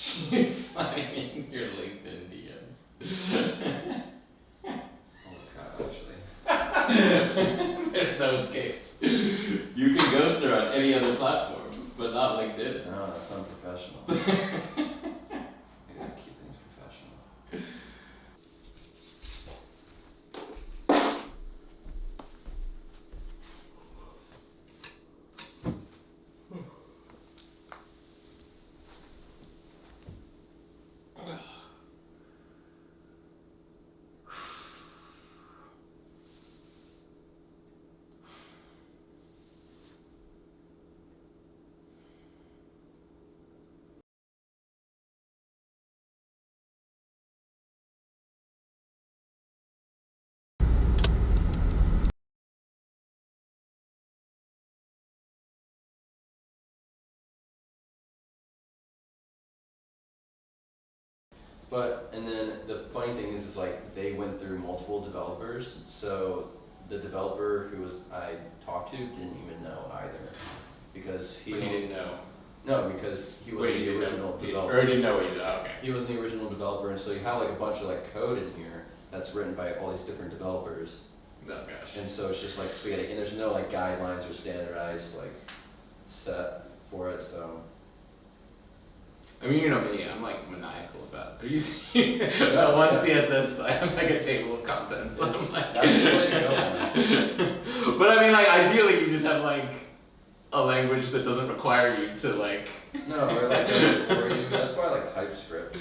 She's sliding in your LinkedIn DMs. Oh god, actually. There's no escape. You can ghost her on any other platform, but not LinkedIn. No, that's unprofessional. I gotta keep things professional. But, and then the funny thing is like, they went through multiple developers, so the developer who I talked to didn't even know either. Because He didn't know. No, because he wasn't the original developer. Or he didn't know what you did. Oh, okay. He wasn't the original developer, and so you have like a bunch of like code in here that's written by all these different developers. Oh gosh. And so it's just like spaghetti, and there's no like guidelines or standardized like set for it, so. I mean, you know me, I'm like maniacal about. Have you seen that one CSS? I have like a table of contents. So I'm like, that's the way to go, man. But I mean, like, ideally, you just have like a language that doesn't require you to like. No, or like for you. That's why I like TypeScript.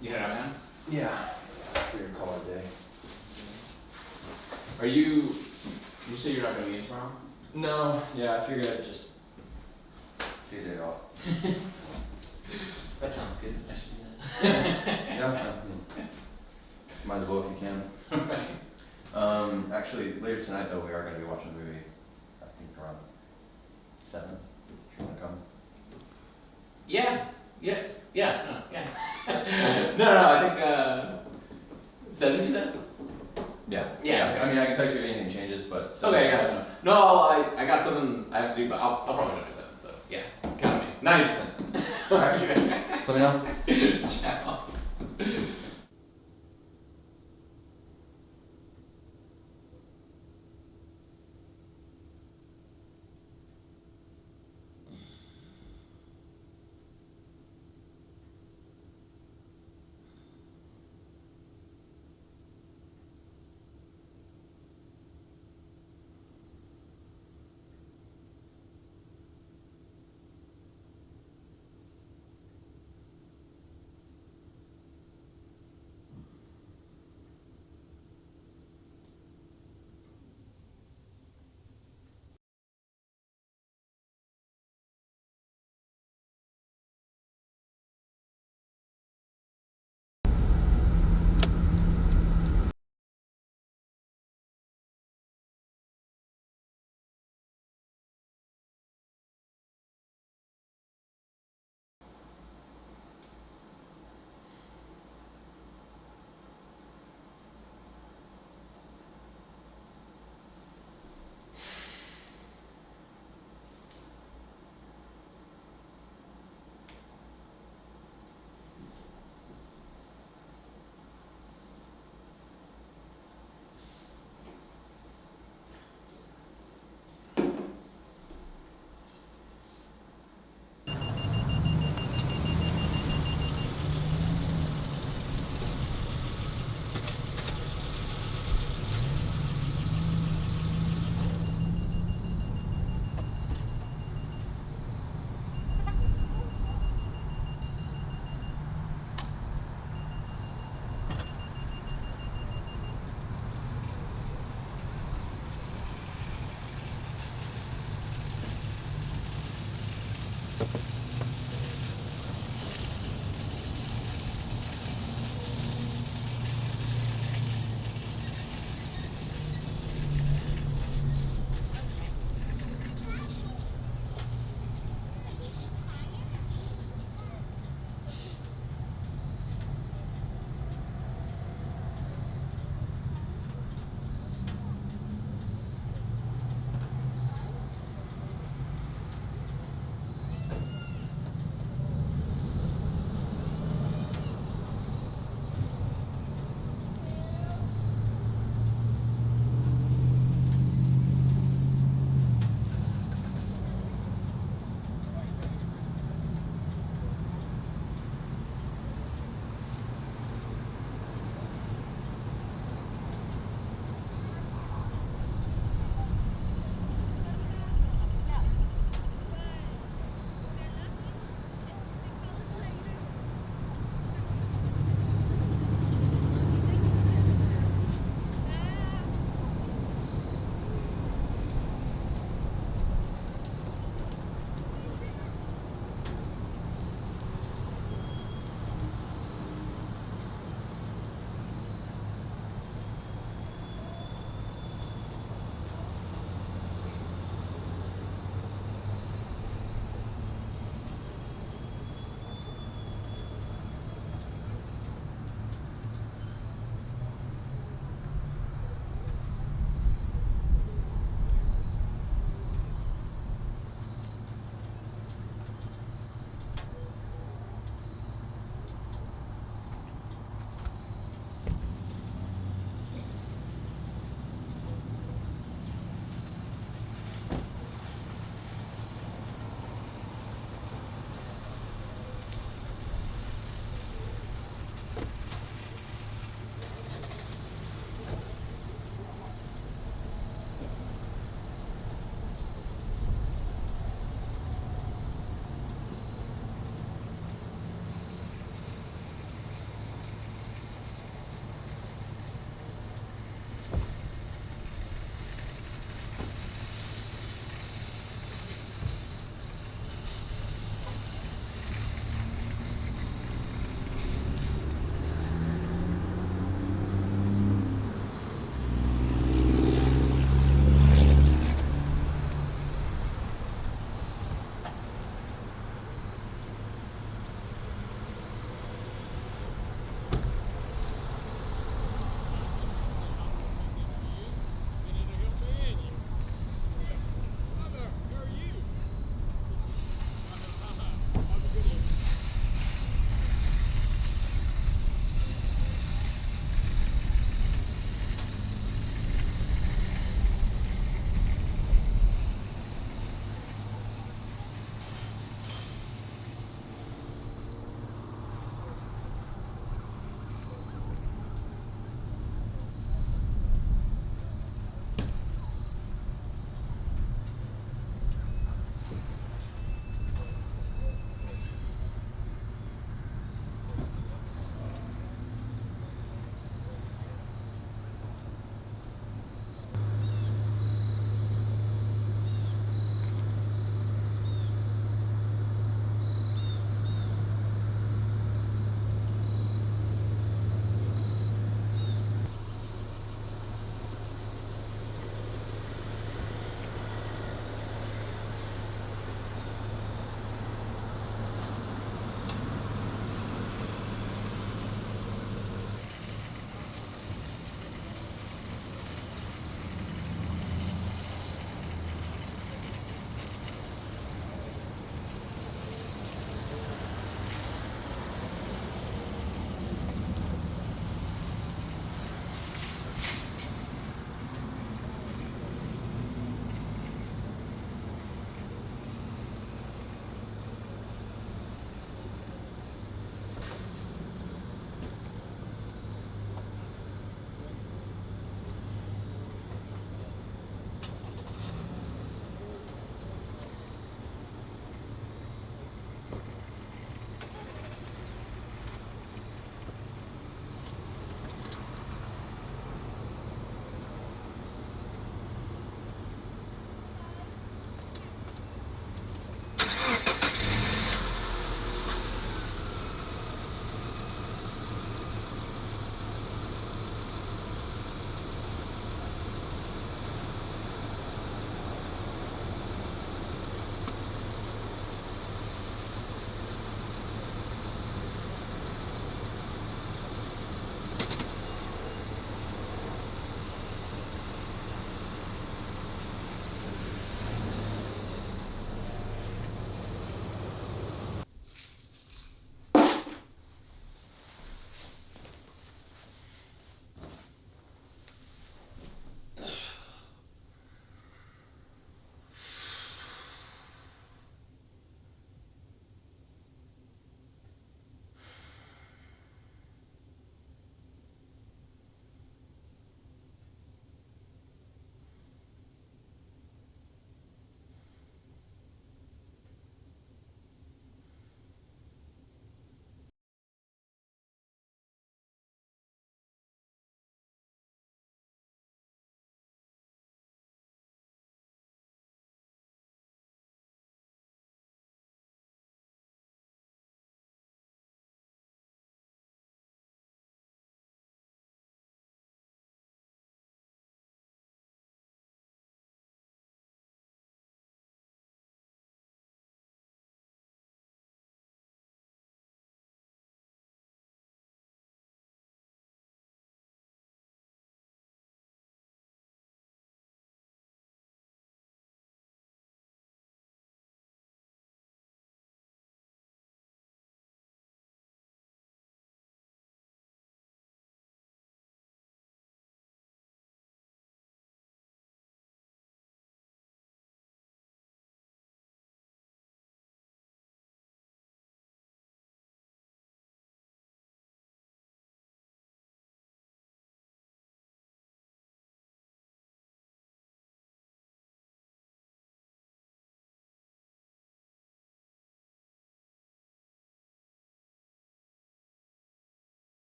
Yeah, man. Yeah. For your call today. Are you? You say you're not gonna be in tomorrow? No. Yeah, I figured I'd just take a day off. That sounds good. I should do that. Yeah. Might as well if you can. Actually, later tonight though, we are going to be watching a movie. I think around 7. If you want to come. Yeah. No, I think 7 you said? Yeah. Yeah. I mean, I can text you if anything changes, but. Okay, yeah. No, I got something I have to do, but I'll probably do it at 7. So yeah, count on me. 90%. All right. Let me know. Ciao.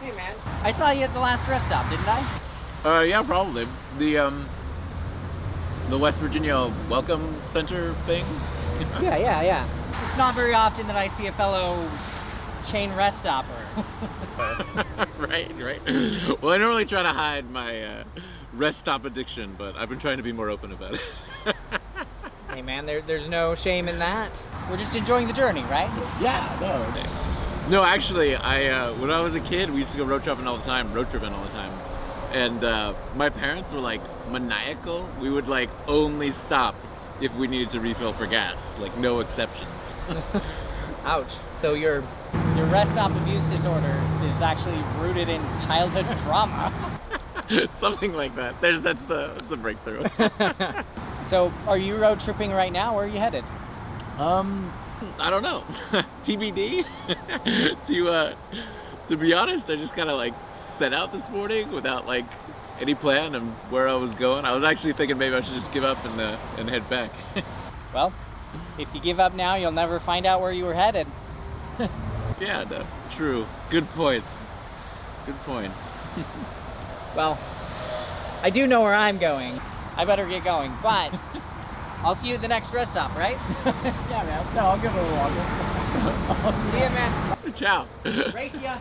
Hey man, I saw you at the last rest stop, didn't I? Yeah, probably. The West Virginia Welcome Center thing? Yeah. It's not very often that I see a fellow chain rest stopper. Right. Well, I normally try to hide my rest stop addiction, but I've been trying to be more open about it. Hey man, there's no shame in that. We're just enjoying the journey, right? Yeah, no. No, actually, when I was a kid, we used to go road tripping all the time, and my parents were like maniacal. We would like only stop if we needed to refill for gas, like no exceptions. Ouch. So your rest stop abuse disorder is actually rooted in childhood trauma. Something like that. That's the breakthrough. So are you road tripping right now? Where are you headed? I don't know. TBD. To be honest, I just kind of like set out this morning without like any plan of where I was going. I was actually thinking maybe I should just give up and head back. Well, if you give up now, you'll never find out where you were headed. Yeah, no, true. Good point. Well, I do know where I'm going. I better get going, but I'll see you at the next rest stop, right? Yeah, man. No, I'll give it a longer. See ya, man. Ciao. Race ya.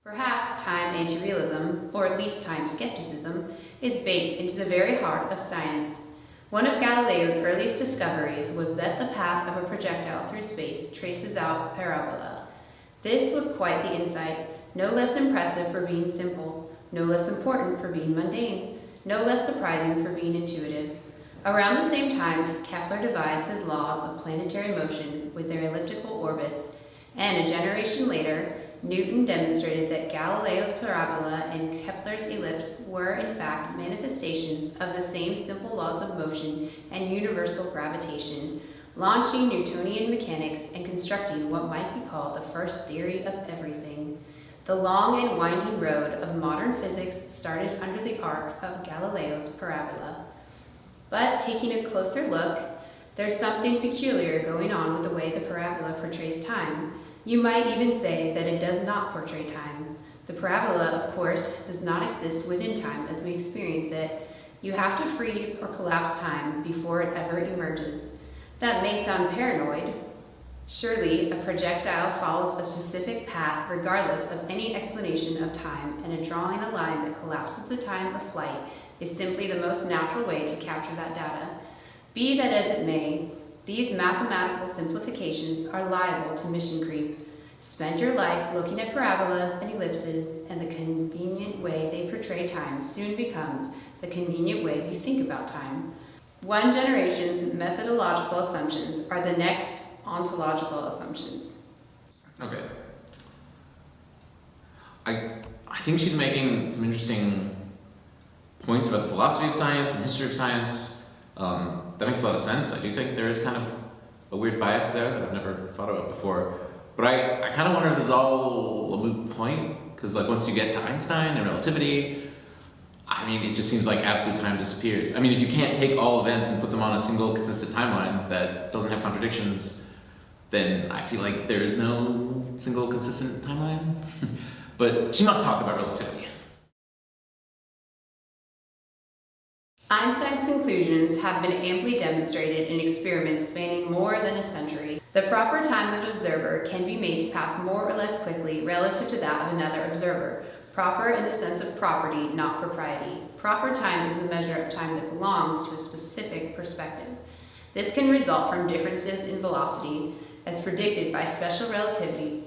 Perhaps time anti-realism, or at least time skepticism, is baked into the very heart of science. One of Galileo's earliest discoveries was that the path of a projectile through space traces out parabola. This was quite the insight, no less impressive for being simple, no less important for being mundane, no less surprising for being intuitive. Around the same time, Kepler devised his laws of planetary motion with their elliptical orbits, and a generation later, Newton demonstrated that Galileo's parabola and Kepler's ellipse were, in fact, manifestations of the same simple laws of motion and universal gravitation, launching Newtonian mechanics and constructing what might be called the first theory of everything. The long and winding road of modern physics started under the arc of Galileo's parabola. But taking a closer look, there's something peculiar going on with the way the parabola portrays time. You might even say that it does not portray time. The parabola, of course, does not exist within time as we experience it. You have to freeze or collapse time before it ever emerges. That may sound paranoid. Surely, a projectile follows a specific path regardless of any explanation of time, and drawing a line that collapses the time of flight is simply the most natural way to capture that data. Be that as it may, these mathematical simplifications are liable to mission creep. Spend your life looking at parabolas and ellipses, and the convenient way they portray time soon becomes the convenient way you think about time. One generation's methodological assumptions are the next ontological assumptions. Okay. I think she's making some interesting points about the philosophy of science and history of science. That makes a lot of sense. I do think there is kind of a weird bias there that I've never thought about before. But I kind of wonder if this is all a moot point, because like once you get to Einstein and relativity, I mean, it just seems like absolute time disappears. I mean, if you can't take all events and put them on a single consistent timeline that doesn't have contradictions, then I feel like there is no single consistent timeline. But she must talk about relativity. Einstein's conclusions have been amply demonstrated in experiments spanning more than a century. The proper time of an observer can be made to pass more or less quickly relative to that of another observer. Proper in the sense of property, not propriety. Proper time is the measure of time that belongs to a specific perspective. This can result from differences in velocity, as predicted by special relativity,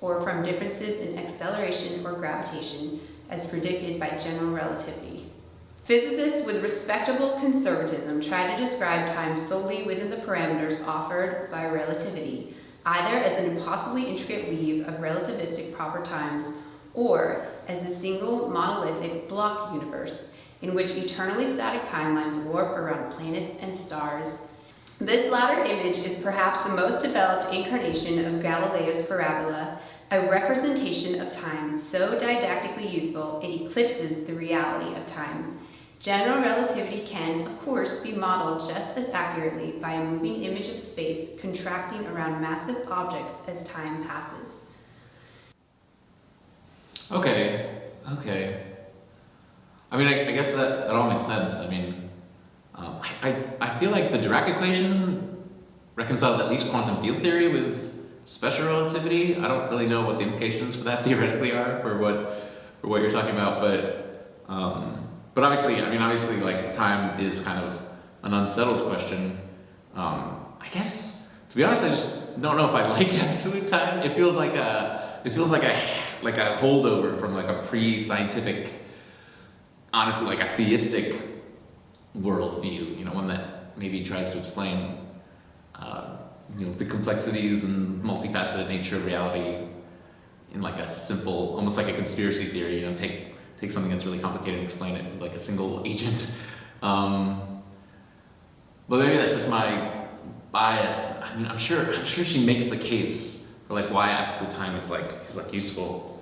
or from differences in acceleration or gravitation, as predicted by general relativity. Physicists with respectable conservatism try to describe time solely within the parameters offered by relativity, either as an impossibly intricate weave of relativistic proper times, or as a single monolithic block universe, in which eternally static timelines warp around planets and stars. This latter image is perhaps the most developed incarnation of Galileo's parabola, a representation of time so didactically useful it eclipses the reality of time. General relativity can, of course, be modeled just as accurately by a moving image of space contracting around massive objects as time passes. Okay. I mean, I guess that all makes sense. I mean, I feel like the Dirac equation reconciles at least quantum field theory with special relativity. I don't really know what the implications for that theoretically are for what you're talking about, but obviously, like time is kind of an unsettled question. I guess, to be honest, I just don't know if I like absolute time. It feels like a holdover from like a pre-scientific, honestly, like a theistic worldview. You know, one that maybe tries to explain, the complexities and multifaceted nature of reality in like a simple, almost like a conspiracy theory. You know, take something that's really complicated and explain it with like a single agent. But maybe that's just my bias. I mean, I'm sure she makes the case for like why absolute time is useful.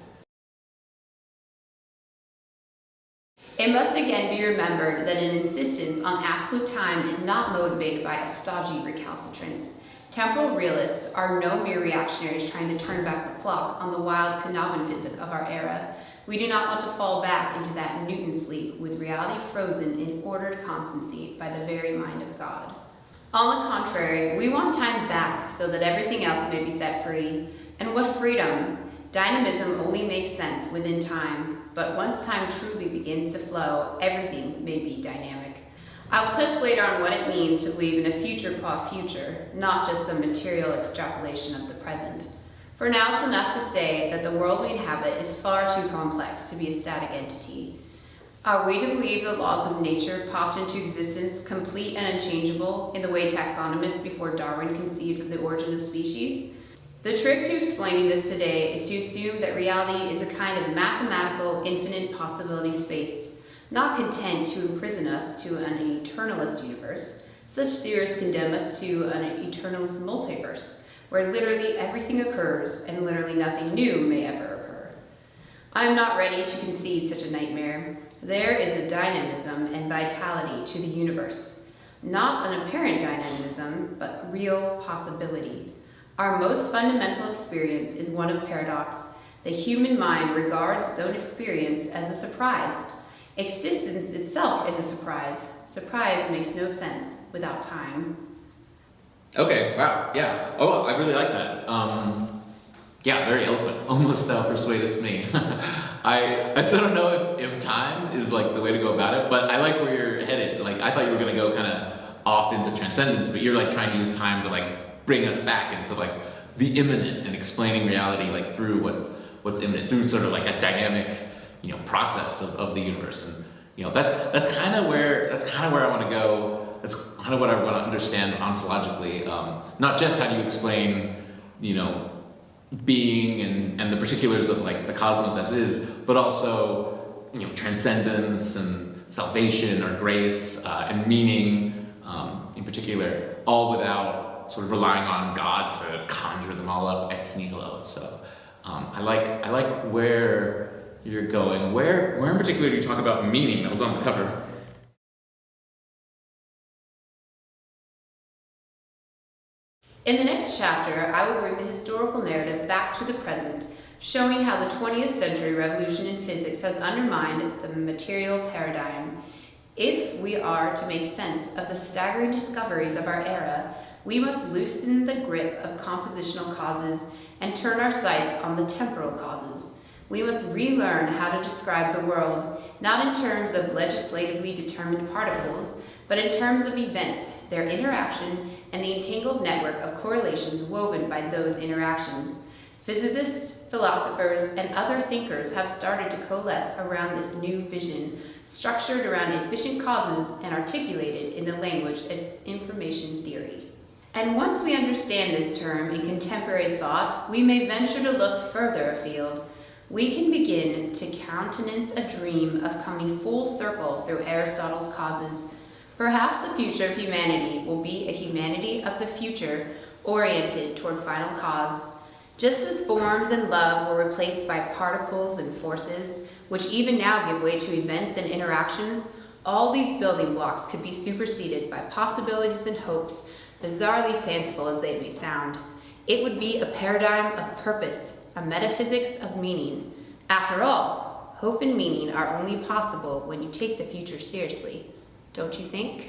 It must again be remembered that an insistence on absolute time is not motivated by a stodgy recalcitrance. Temporal realists are no mere reactionaries trying to turn back the clock on the wild Canaan physics of our era. We do not want to fall back into that Newton sleep with reality frozen in ordered constancy by the very mind of God. On the contrary, we want time back so that everything else may be set free. And what freedom! Dynamism only makes sense within time, but once time truly begins to flow, everything may be dynamic. I will touch later on what it means to believe in a future future, not just some material extrapolation of the present. For now, it's enough to say that the world we inhabit is far too complex to be a static entity. Are we to believe the laws of nature popped into existence complete and unchangeable in the way taxonomists before Darwin conceived of the origin of species? The trick to explaining this today is to assume that reality is a kind of mathematical infinite possibility space, not content to imprison us to an eternalist universe. Such theorists condemn us to an eternalist multiverse, where literally everything occurs and literally nothing new may ever occur. I am not ready to concede such a nightmare. There is a dynamism and vitality to the universe. Not an apparent dynamism, but real possibility. Our most fundamental experience is one of paradox. The human mind regards its own experience as a surprise. Existence itself is a surprise. Surprise makes no sense without time. Okay, wow, yeah. Oh, I really like that. Yeah, very eloquent. Almost persuaded me. I still don't know if time is like the way to go about it, but I like where you're headed. Like, I thought you were gonna go kind of off into transcendence, but you're like trying to use time to like bring us back into like the immanent and explaining reality like through what's immanent, through sort of like a dynamic, process of the universe. And that's kind of where I want to go. That's kind of what I want to understand ontologically. Not just how do you explain, being and the particulars of like the cosmos as is, but also transcendence and salvation or grace and meaning in particular, all without sort of relying on God to conjure them all up ex nihilo. So I like where you're going. Where in particular do you talk about meaning? That was on the cover. In the next chapter, I will bring the historical narrative back to the present, showing how the 20th century revolution in physics has undermined the material paradigm. If we are to make sense of the staggering discoveries of our era, we must loosen the grip of compositional causes and turn our sights on the temporal causes. We must relearn how to describe the world, not in terms of legislatively determined particles, but in terms of events, their interaction, and the entangled network of correlations woven by those interactions. Physicists, philosophers, and other thinkers have started to coalesce around this new vision, structured around efficient causes and articulated in the language of information theory. And once we understand this term in contemporary thought, we may venture to look further afield. We can begin to countenance a dream of coming full circle through Aristotle's causes. Perhaps the future of humanity will be a humanity of the future, oriented toward final cause. Just as forms and love were replaced by particles and forces, which even now give way to events and interactions, all these building blocks could be superseded by possibilities and hopes, bizarrely fanciful as they may sound. It would be a paradigm of purpose, a metaphysics of meaning. After all, hope and meaning are only possible when you take the future seriously. Don't you think?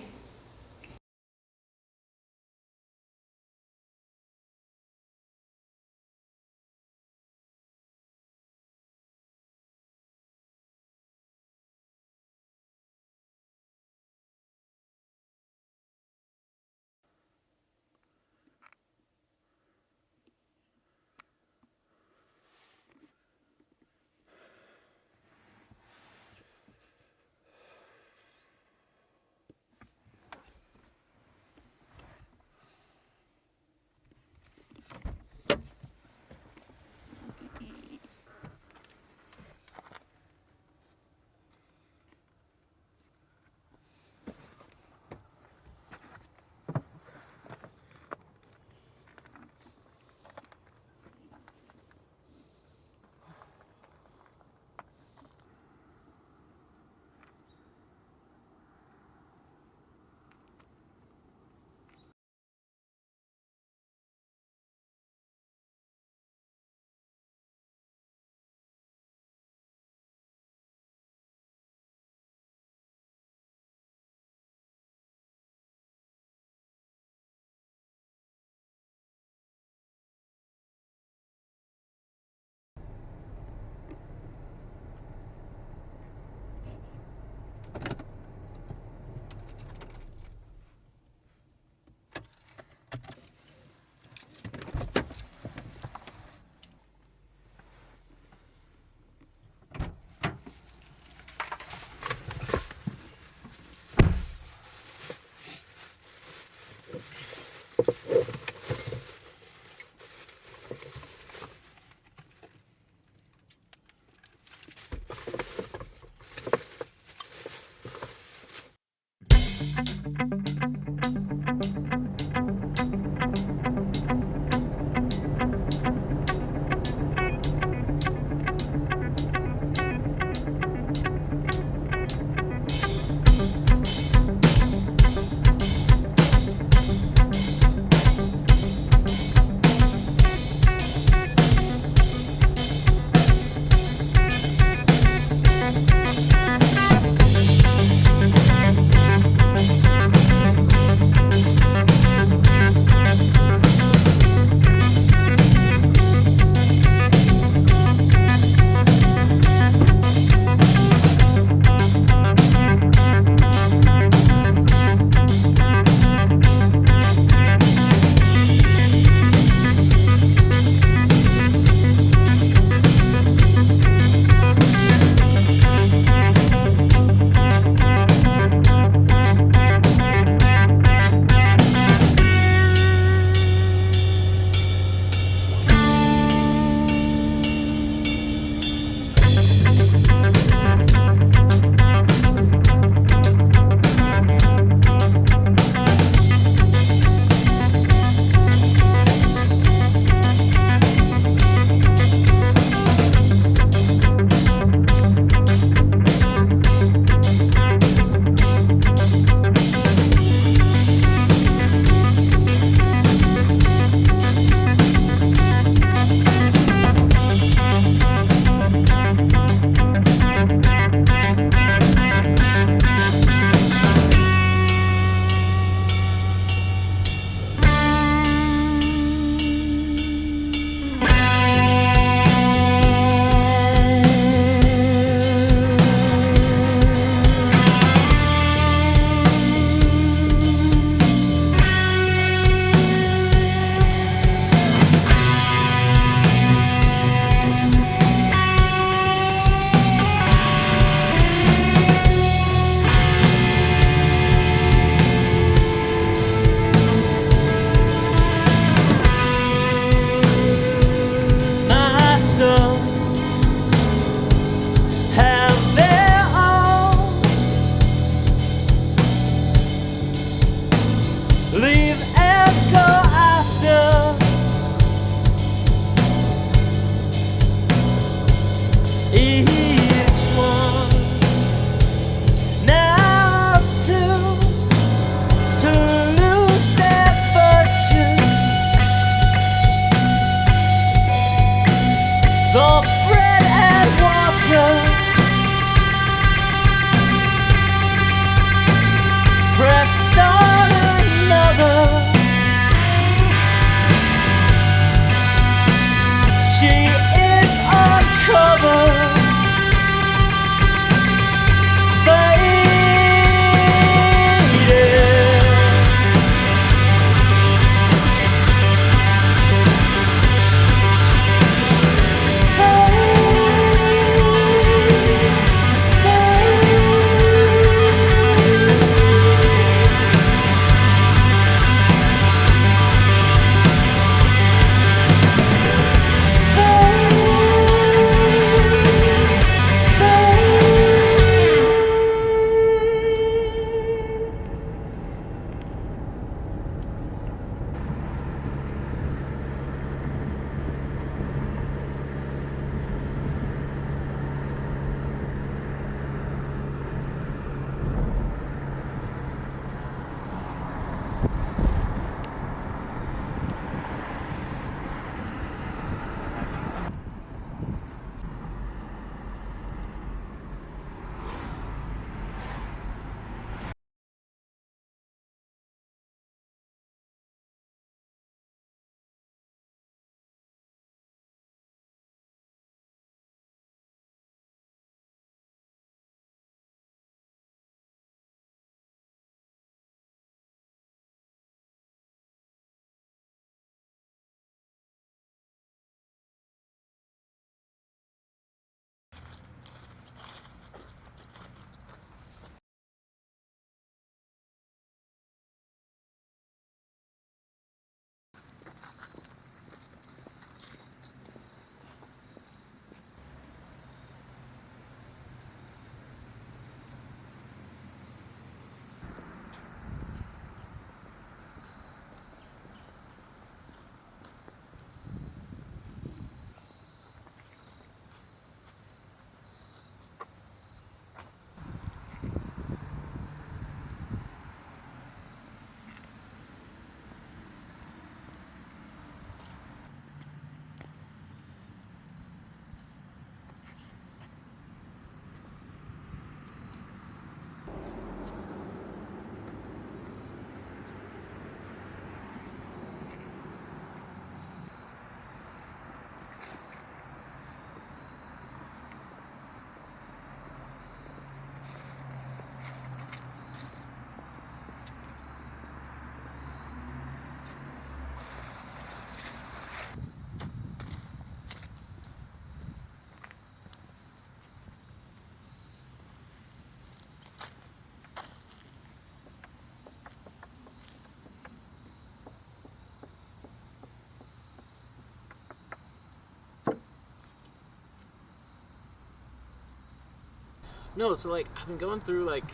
No, so like I've been going through like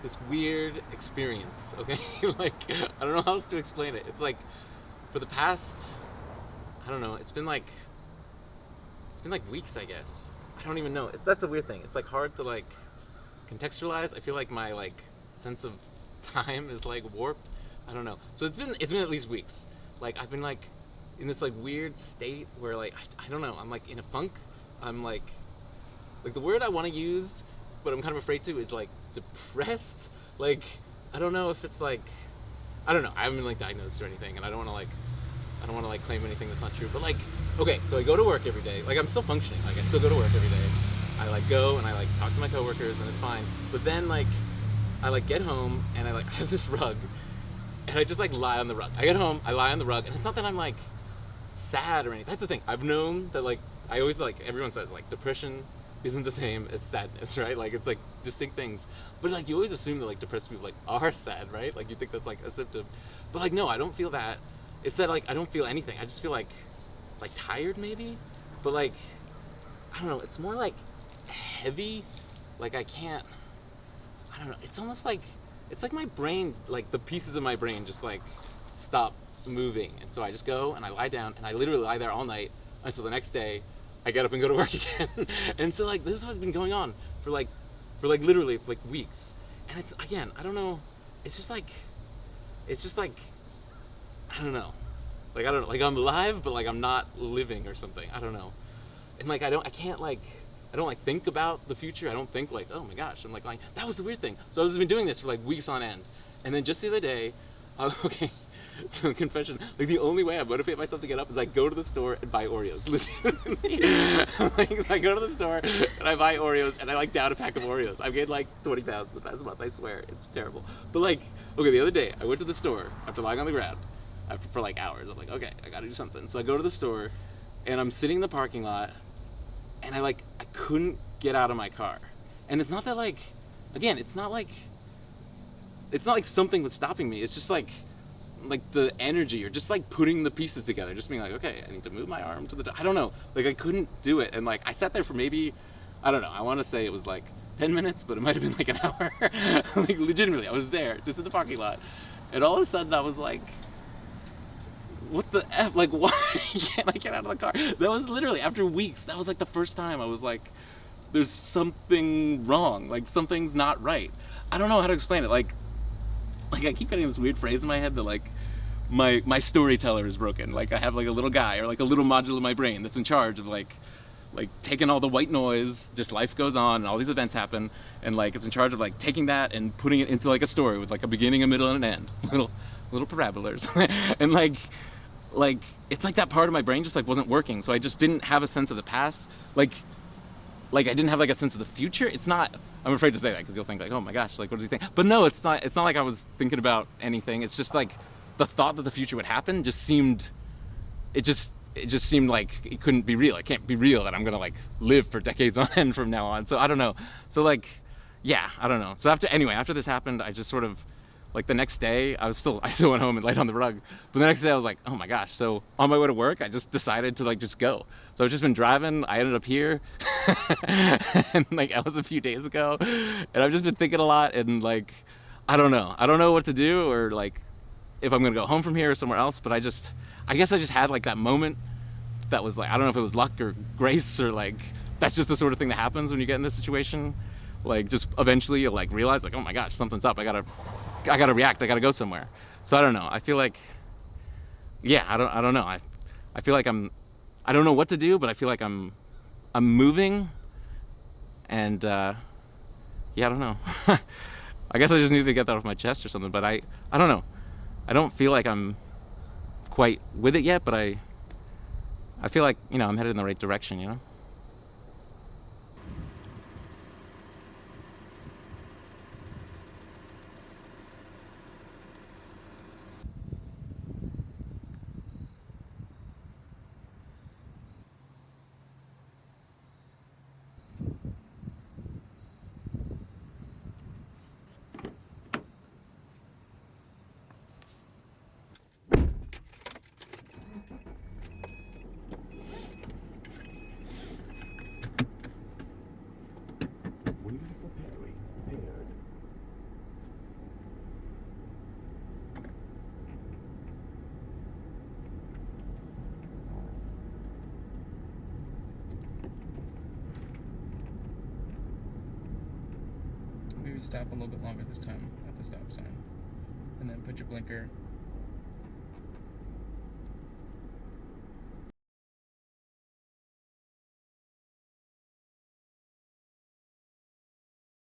this weird experience, okay? Like I don't know how else to explain it. It's like for the past, I don't know, it's been like weeks, I guess. I don't even know. That's a weird thing. It's like hard to like contextualize. I feel like my like sense of time is like warped. I don't know. So it's been at least weeks. Like I've been like in this like weird state where like I don't know. I'm like in a funk. I'm like the word I want to use, but I'm kind of afraid to is like depressed. Like I don't know if it's like I don't know. I haven't been like diagnosed or anything, and I don't want to like claim anything that's not true. But like okay, so I go to work every day. Like I'm still functioning. Like I still go to work every day. I like go and I like talk to my coworkers and it's fine. But then like I like get home and I like have this rug and I just like lie on the rug. I get home, I lie on the rug, and it's not that I'm like sad or anything. That's the thing. I've known that like I always like everyone says like depression isn't the same as sadness, right? Like it's like distinct things. But like you always assume that like depressed people like are sad, right? Like you think that's like a symptom. But like no, I don't feel that. It's that like I don't feel anything. I just feel like tired maybe. But like I don't know, it's more like heavy. Like I don't know, it's almost like it's like my brain, like the pieces of my brain just like stop moving, and so I just go and I lie down and I literally lie there all night until the next day I get up and go to work again. And so like this is what's been going on for literally like weeks. And it's again, I don't know, it's just like I don't know, like I don't know, like I'm alive but like I'm not living or something. I don't know. And like I don't like think about the future. I don't think like, oh my gosh, I'm like that was the weird thing. So I've just been doing this for like weeks on end. And then just the other day, okay, so confession, like the only way I motivate myself to get up is I go to the store and buy Oreos. Legitimately. Like I go to the store and I buy Oreos and I like down a pack of Oreos. I've gained like 20 pounds in the past month, I swear. It's terrible. But like, okay, the other day I went to the store after lying on the ground for like hours. I'm like, okay, I gotta do something. So I go to the store and I'm sitting in the parking lot and I couldn't get out of my car. And it's not that like, again, it's not like something was stopping me. It's just like the energy or just like putting the pieces together, just being like, okay, I need to move my arm to I don't know, like I couldn't do it. And like I sat there for maybe, I don't know, I want to say it was like 10 minutes, but it might have been like an hour. Like legitimately, I was there just in the parking lot. And all of a sudden I was like, what the F? Like, why can't I get out of the car? That was literally, after weeks, that was like the first time I was like, there's something wrong. Like, something's not right. I don't know how to explain it. Like I keep getting this weird phrase in my head that like, my storyteller is broken. Like, I have like a little guy or like a little module in my brain that's in charge of like taking all the white noise, just life goes on and all these events happen, and like it's in charge of like taking that and putting it into like a story with like a beginning, a middle, and an end. Little parabolars. And like it's like that part of my brain just like wasn't working, so I just didn't have a sense of the past. Like I didn't have like a sense of the future. It's not, I'm afraid to say that because you'll think like, oh my gosh, like what does he think? But no, it's not like I was thinking about anything. It's just like the thought that the future would happen just seemed, it just seemed like it couldn't be real. It can't be real that I'm gonna like live for decades on end from now on. So I don't know. So like, yeah, I don't know. So after this happened, I just sort of, like the next day, I still went home and laid on the rug. But the next day I was like, oh my gosh. So on my way to work, I just decided to like just go. So I've just been driving. I ended up here. And like that was a few days ago. And I've just been thinking a lot, and like, I don't know what to do, or like if I'm gonna go home from here or somewhere else. But I guess I just had like that moment that was like, I don't know if it was luck or grace, or like that's just the sort of thing that happens when you get in this situation. Like just eventually you'll like realize like, oh my gosh, something's up. I gotta react. I gotta go somewhere. So I don't know. I feel like, yeah, I don't know. I feel like I don't know what to do, but I feel like I'm moving, and yeah, I don't know. I guess I just need to get that off my chest or something. But I don't know. I don't feel like I'm quite with it yet, but I feel like, you know, I'm headed in the right direction, you know. stop a little bit longer this time at the stop sign. And then put your blinker